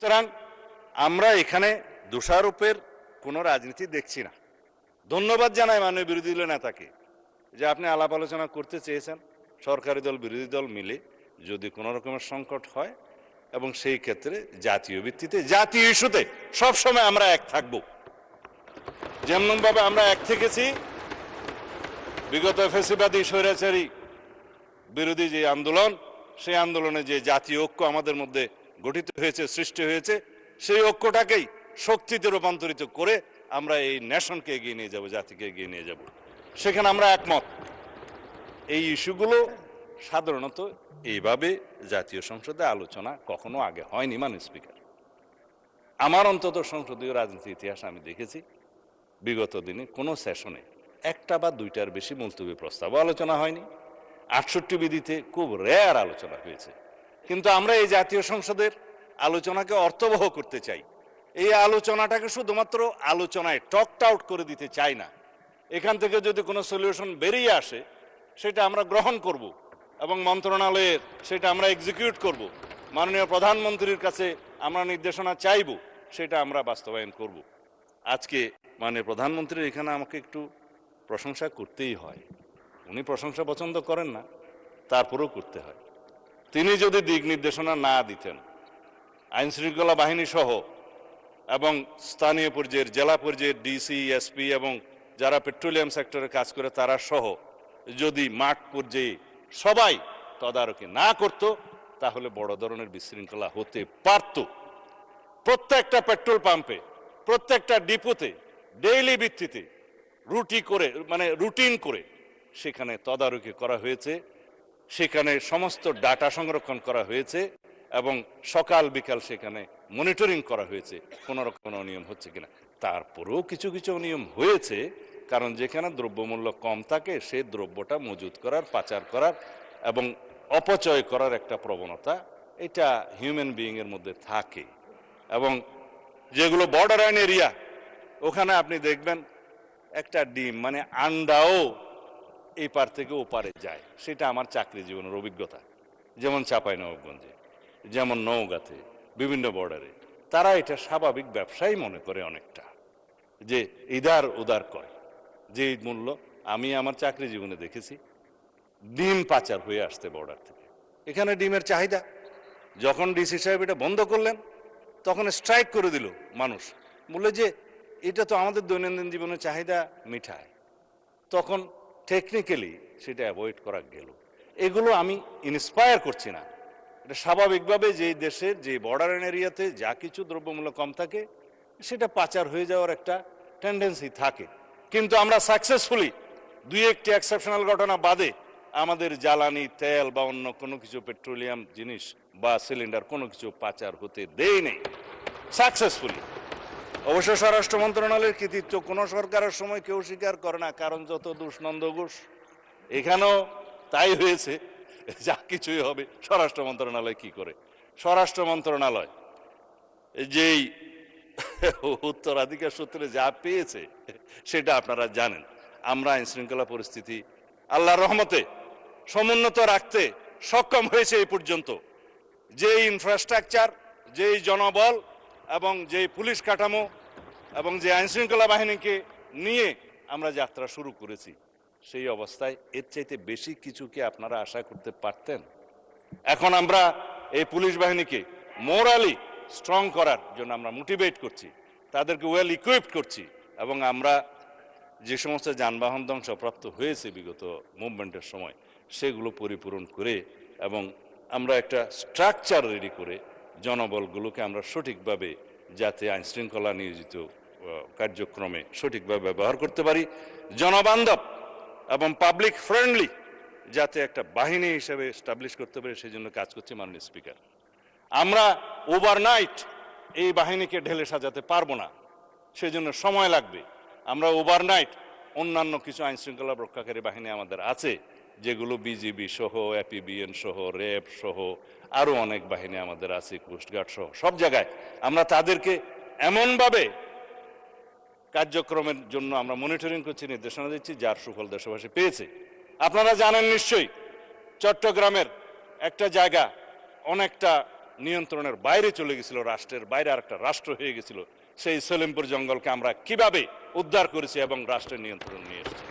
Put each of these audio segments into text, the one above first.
সুতরাং আমরা এখানে দোষারোপের কোনো রাজনীতি দেখছি না। ধন্যবাদ জানাই মাননীয় বিরোধী দল নেতাকে যে আপনি আলাপ আলোচনা করতে চেয়েছেন সরকারি দল বিরোধী দল মিলে, যদি কোনো রকমের সংকট হয় এবং সেই ক্ষেত্রে জাতীয় ভিত্তিতে জাতীয় ইস্যুতে সবসময় আমরা এক থাকব। যেমনভাবে আমরা এক থেকেছি বিগত ফ্যাসিবাদী স্বৈরাচারী বিরোধী যে আন্দোলন, সেই আন্দোলনে যে জাতীয় ঐক্য আমাদের মধ্যে গঠিত হয়েছে, সৃষ্টি হয়েছে, সেই ঐক্যটাকেই শক্তিতে রূপান্তরিত করে আমরা এই নেশনকে এগিয়ে নিয়ে যাব, জাতিকে এগিয়ে নিয়ে যাব। সেখানে আমরা একমত। এই ইস্যুগুলো সাধারণত এইভাবে জাতীয় সংসদে আলোচনা কখনো আগে হয়নি। মাননীয় স্পিকার, আমার অন্তত সংসদীয় রাজনীতি ইতিহাস আমি দেখেছি বিগত দিনে কোনো সেশনে একটা বা দুইটার বেশি মুলতবি প্রস্তাব আলোচনা হয়নি। 68 বিধিতে খুব রেয়ার আলোচনা হয়েছে। কিন্তু আমরা এই জাতীয় সংসদের আলোচনাকে অর্থবহ করতে চাই। এই আলোচনাটাকে শুধুমাত্র আলোচনায় টকড আউট করে দিতে চাই না। এখান থেকে যদি কোনো সলিউশন বেরিয়ে আসে সেটা আমরা গ্রহণ করব এবং মন্ত্রণালয়ের সেটা আমরা এক্সিকিউট করব। মাননীয় প্রধানমন্ত্রীর কাছে আমরা নির্দেশনা চাইব, সেটা আমরা বাস্তবায়ন করব। আজকে মাননীয় প্রধানমন্ত্রীর এখানে আমাকে একটু প্রশংসা করতেই হয়। উনি প্রশংসা পছন্দ করেন না, তারপরেও করতে হয়। তিনি যদি দিক নির্দেশনা না দিতেন, আইন শৃঙ্খলা বাহিনী সহ এবং স্থানীয় পর্যায়ের জেলা পর্যায়ের ডিসি, এসপি এবং যারা পেট্রোলিয়াম সেক্টরে কাজ করে তারা সহ যদি মাঠ পর্যায়ে সবাই তদারকি না করত, তাহলে বড় ধরনের বিশৃঙ্খলা হতে পারত। প্রত্যেকটা পেট্রোল পাম্পে, প্রত্যেকটা ডিপোতে ডেইলি ভিত্তিতে রুটিন করে সেখানে তদারকি করা হয়েছে, সেখানে সমস্ত ডাটা সংরক্ষণ করা হয়েছে এবং সকাল বিকাল সেখানে মনিটরিং করা হয়েছে কোনো রকম অনিয়ম হচ্ছে কিনা। তারপরেও কিছু কিছু অনিয়ম হয়েছে, কারণ যেখানে দ্রব্যমূল্য কম থাকে সেই দ্রব্যটা মজুত করার, পাচার করার এবং অপচয় করার একটা প্রবণতা এটা হিউম্যান বিইং এর মধ্যে থাকে। এবং যেগুলো বর্ডার লাইন এরিয়া, ওখানে আপনি দেখবেন একটা ডিম আন্ডাও এই পার থেকে ওপারে যায়। সেটা আমার চাকরি জীবনের অভিজ্ঞতা। যেমন চাঁপাইনবাবগঞ্জে, যেমন নওগাঁতে, বিভিন্ন বর্ডারে তারা এটা স্বাভাবিক ব্যবসায়ী মনে করে অনেকটা, যে ইদার উদার করে যে মূল্য। আমি আমার চাকরি জীবনে দেখেছি ডিম পাচার হয়ে আসতে বর্ডার থেকে। এখানে ডিমের চাহিদা, যখন ডিসি সাহেব এটা বন্ধ করলেন তখন স্ট্রাইক করে দিল মানুষ, বললে যে এটা তো আমাদের দৈনন্দিন জীবনের চাহিদা মিঠায়। তখন টেকনিক্যালি সেটা অ্যাভয়েড করা গেল। এগুলো আমি ইন্সপায়ার করছি না, এটা স্বাভাবিকভাবে যে দেশের যে বর্ডার এরিয়াতে যা কিছু দ্রব্যমূল্য কম থাকে সেটা পাচার হয়ে যাওয়ার একটা টেন্ডেন্সি থাকে। কিন্তু আমরা সাকসেসফুলি দুই একটি এক্সেপশনাল ঘটনা বাদে আমাদের জ্বালানি তেল বা অন্য কোনো কিছু পেট্রোলিয়াম জিনিস বা সিলিন্ডার কোনো কিছু পাচার হতে দেই নেই সাকসেসফুলি। অবশ্য স্বরাষ্ট্র মন্ত্রণালয়ের কৃতিত্ব কোনো সরকারের সময় কেউ স্বীকার করে না, কারণ যত দোষ নন্দ ঘোষ। এখানেও তাই হয়েছে, যা কিছুই হবে স্বরাষ্ট্র মন্ত্রণালয় কি করে। স্বরাষ্ট্র মন্ত্রণালয় যেই উত্তরাধিকার সূত্রে যা পেয়েছে সেটা আপনারা জানেন। আমরা আইন শৃঙ্খলা পরিস্থিতি আল্লাহর রহমতে সমুন্নত রাখতে সক্ষম হয়েছে এই পর্যন্ত। যেই ইনফ্রাস্ট্রাকচার, যেই জনবল এবং যেই পুলিশ কাঠামো এবং যে আইন শৃঙ্খলা বাহিনীকে নিয়ে আমরা যাত্রা শুরু করেছি, সেই অবস্থায় এর চাইতে বেশি কিছু কি আপনারা আশা করতে পারতেন? এখন আমরা এই পুলিশ বাহিনীকে মোরালি স্ট্রং করার জন্য আমরা মোটিভেট করছি, তাদেরকে ওয়েল ইকুইপড করছি এবং আমরা যে সমস্ত যানবাহন ধ্বংসপ্রাপ্ত হয়েছে বিগত মুভমেন্টের সময় সেগুলো পরিপূরণ করে এবং আমরা একটা স্ট্রাকচার রেডি করে জনবলগুলোকে আমরা সঠিকভাবে যাতে আইন শৃঙ্খলা নিয়োজিত কার্যক্রমে সঠিকভাবে ব্যবহার করতে পারি, জনবান্ধব এবং পাবলিক ফ্রেন্ডলি যাতে একটা বাহিনী হিসেবে এস্টাবলিশ করতে পারি, সেই জন্য কাজ করছে। মাননীয় স্পিকার, আমরা ওভারনাইট এই বাহিনীকে ঢেলে সাজাতে পারবো না, সেজন্য সময় লাগবে। আমরা ওভারনাইট অন্যান্য কিছু আইন শৃঙ্খলা রক্ষাকারী বাহিনী আমাদের আছে, যেগুলো বিজিবি সহ, এপিবিএন সহ, র্যাব সহ আরো অনেক বাহিনী আমাদের আছে, কোস্টগার্ড সহ সব জায়গায় আমরা তাদেরকে এমনভাবে কার্যক্রমের জন্য আমরা মনিটরিং করছি, নির্দেশনা দিচ্ছি, যার সুফল দেশবাসী পেয়েছে। আপনারা জানেন নিশ্চয়ই চট্টগ্রামের একটা জায়গা অনেকটা নিয়ন্ত্রণের বাইরে চলে গেছিল, রাষ্ট্রের বাইরে আরেকটা রাষ্ট্র হয়ে গেছিল, সেই সলিমপুর জঙ্গলকে আমরা কিভাবে উদ্ধার করেছি এবং রাষ্ট্রের নিয়ন্ত্রণ নিয়ে এসেছি।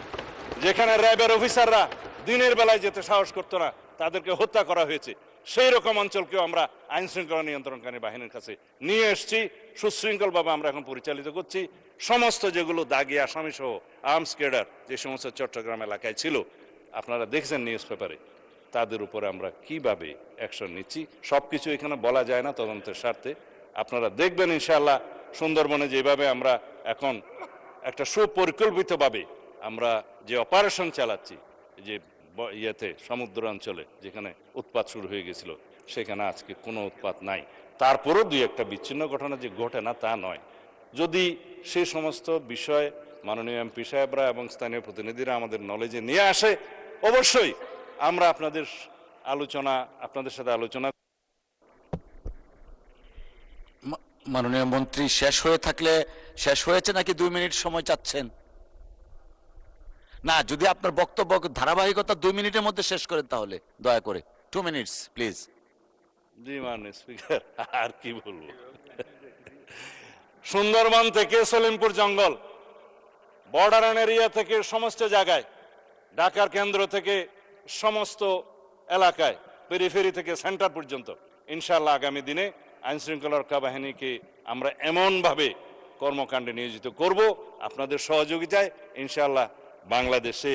যেখানে র্যাবের অফিসাররা দিনের বেলায় যেতে সাহস করতো না, তাদেরকে হত্যা করা হয়েছে, সেই রকম অঞ্চলকেও আমরা আইন শৃঙ্খলা নিয়ন্ত্রণকারী বাহিনীর কাছে নিয়ে এসেছি। সুশৃঙ্খলভাবে আমরা এখন পরিচালিত করছি। সমস্ত যেগুলো দাগি আসামি সহ আর্মস ক্যাডার যে সমস্ত চট্টগ্রাম এলাকায় ছিল, আপনারা দেখছেন নিউজ পেপারে, তাদের উপরে আমরা কিভাবে অ্যাকশন নিচ্ছি সবকিছু এখানে বলা যায় না তদন্তের স্বার্থে। আপনারা দেখবেন ইনশাআল্লাহ সুন্দরবনে যেভাবে আমরা এখন একটা সুপরিকল্পিতভাবে আমরা যে অপারেশন চালাচ্ছি, যে ইয়েতে সমুদ্র অঞ্চলে যেখানে উৎপাত শুরু হয়ে গেছিল, সেখানে আজকে কোনো উৎপাত নাই। তারপরও দুই একটা বিচ্ছিন্ন ঘটনা যে ঘটে না তা নয়। যদি সে সমস্ত বিষয় মাননীয় এমপি সাহেবরা এবং স্থানীয় প্রতিনিধিরা আমাদের নলেজে নিয়ে আসে, অবশ্যই আমরা আপনাদের সাথে আলোচনা। মাননীয় মন্ত্রী, শেষ হয়ে থাকলে শেষ হয়েছে নাকি 2 মিনিট সময় চাচ্ছেন? না, যদি আপনার বক্তব্য ধারাবাহিকতা 2 মিনিটের মধ্যে শেষ করেন তাহলে দয়া করে 2 মিনিটস প্লিজ। জি মাননীয় স্পিকার, আর কি বলবো। সুন্দরবন থেকে সলিমপুর জঙ্গল, বর্ডার এরিয়া থেকে সমস্ত জায়গায়, ঢাকার কেন্দ্র থেকে সমস্ত এলাকায়, পেরিফেরি থেকে সেন্টার পর্যন্ত ইনশাআল্লাহ আগামী দিনে আইন শৃঙ্খলা রক্ষা বাহিনীকে আমরা এমনভাবে কর্মকাণ্ডে নিয়োজিত করব আপনাদের সহযোগিতায়। ইনশাআল্লাহ বাংলাদেশে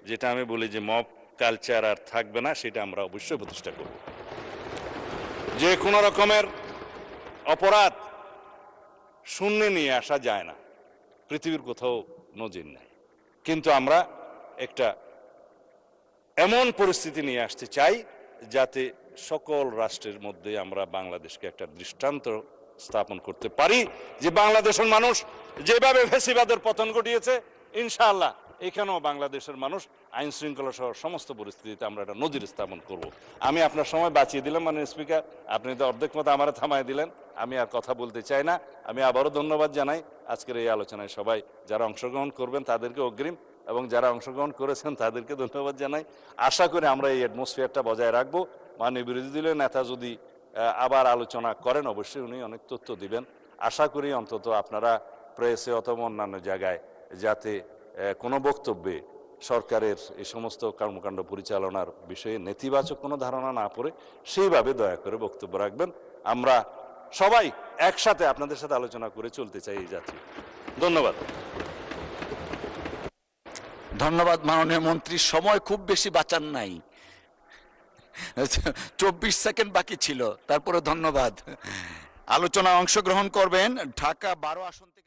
যেটা আমি বলি যে মব কালচার আর থাকবে না, সেটা আমরা অবশ্যই প্রতিষ্ঠা করব। যে কোনো রকমের অপরাধ শূন্যে নিয়ে আসা যায় না, পৃথিবীর কোথাও নজির নাই, কিন্তু আমরা একটা এমন পরিস্থিতি নিয়ে আসতে চাই যাতে সকল রাষ্ট্রের মধ্যে আমরা বাংলাদেশকে একটা দৃষ্টান্ত স্থাপন করতে পারি যে বাংলাদেশের মানুষ যেভাবে ফ্যাসিবাদের পতন ঘটিয়েছে, ইনশাআল্লাহ এখানেও বাংলাদেশের মানুষ আইন শৃঙ্খলা সহ সমস্ত পরিস্থিতিতে আমরা একটা নজির স্থাপন করব। আমি আপনার সময় বাঁচিয়ে দিলাম মাননীয় স্পিকার, আপনি তো অর্ধেক মতো আমার থামায় দিলেন, আমি আর কথা বলতে চাই না। আমি আবারও ধন্যবাদ জানাই আজকের এই আলোচনায় সবাই যারা অংশগ্রহণ করবেন তাদেরকে অগ্রিম, এবং যারা অংশগ্রহণ করেছেন তাদেরকে ধন্যবাদ জানাই। আশা করি আমরা এই অ্যাটমসফিয়ারটা বজায় রাখবো। মাননীয় বিরোধী দলীয় নেতা যদি আবার আলোচনা করেন, অবশ্যই উনি অনেক তথ্য দিবেন। আশা করি অন্তত আপনারা প্রেসে অথবা অন্যান্য জায়গায় যাতে কোনো বক্তব্যে সরকারের এই সমস্ত কর্মকাণ্ড পরিচালনার বিষয়ে নেতিবাচক কোনো ধারণা না পড়ে সেইভাবে দয়া করে বক্তব্য রাখবেন। আমরা সবাই একসাথে আপনাদের সাথে আলোচনা করে চলতে চাই এই যাত্রী। ধন্যবাদ। ধন্যবাদ মাননীয় মন্ত্রী, সময় খুব বেশি বাঁচান নাই, 24 সেকেন্ড বাকি ছিল, তারপরে ধন্যবাদ। আলোচনায় অংশগ্রহণ করবেন ঢাকা 12 আসন থেকে।